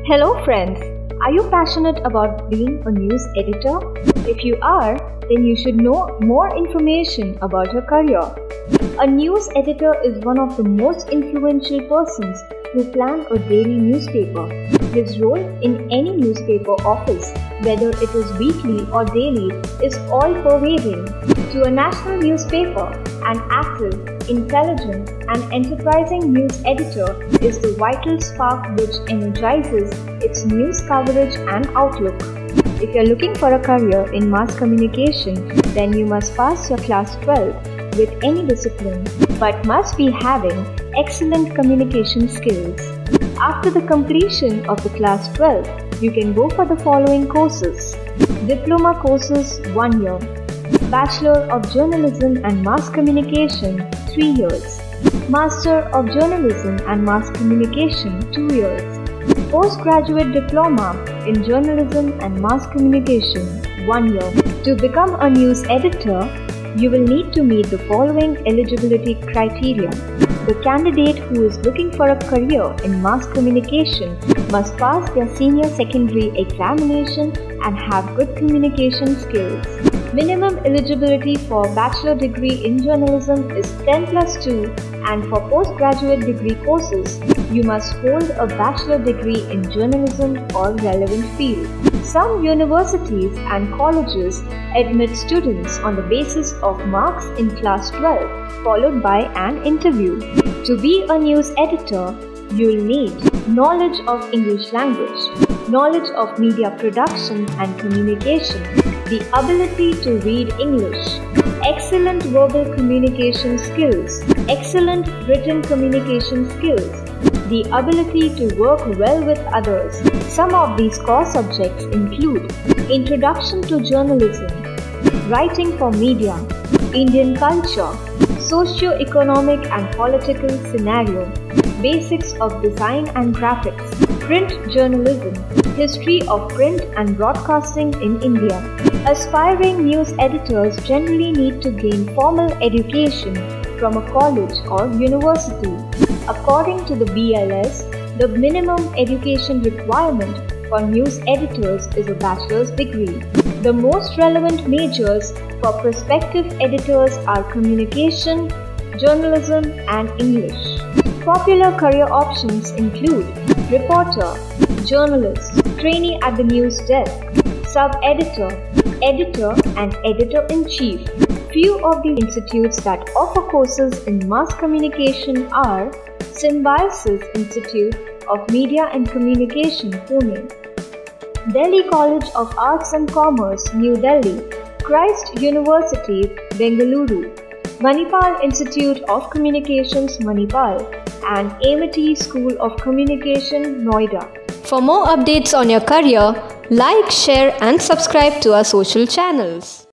Hello friends, are you passionate about being a news editor? If you are, then you should know more information about your career. A news editor is one of the most influential persons who plan a daily newspaper. His role in any newspaper office, whether it is weekly or daily, is all-pervading. To a national newspaper, an active, intelligent, and enterprising news editor is the vital spark which energizes its news coverage and outlook. If you're looking for a career in mass communication, then you must pass your class 12 with any discipline, but must be having excellent communication skills. After the completion of the class 12, you can go for the following courses. Diploma courses 1 year. Bachelor of Journalism and Mass Communication 3 years. Master of Journalism and Mass Communication 2 years. Postgraduate Diploma in Journalism and Mass Communication 1 year. To become a news editor, you will need to meet the following eligibility criteria. The candidate who is looking for a career in mass communication must pass their senior secondary examination and have good communication skills. Minimum eligibility for bachelor degree in journalism is 10+2, and for postgraduate degree courses, you must hold a bachelor degree in journalism or relevant field. Some universities and colleges admit students on the basis of marks in class 12, followed by an interview. To be a news editor, you'll need knowledge of English language, knowledge of media production and communication, the ability to read English, excellent verbal communication skills, excellent written communication skills, the ability to work well with others. Some of these core subjects include Introduction to Journalism, Writing for Media, Indian Culture, Socio-economic and Political Scenario, Basics of Design and Graphics, Print Journalism, History of Print and Broadcasting in India. Aspiring news editors generally need to gain formal education from a college or university. According to the BLS, the minimum education requirement for news editors is a bachelor's degree. The most relevant majors for prospective editors are communication, journalism, and English. Popular career options include reporter, journalist, trainee at the news desk, sub-editor, editor, and editor-in-chief. Few of the institutes that offer courses in mass communication are Symbiosis Institute of Media and Communication, Pune, Delhi College of Arts and Commerce, New Delhi, Christ University, Bengaluru, Manipal Institute of Communications, Manipal, and Amity School of Communication, Noida. For more updates on your career, like, share, and subscribe to our social channels.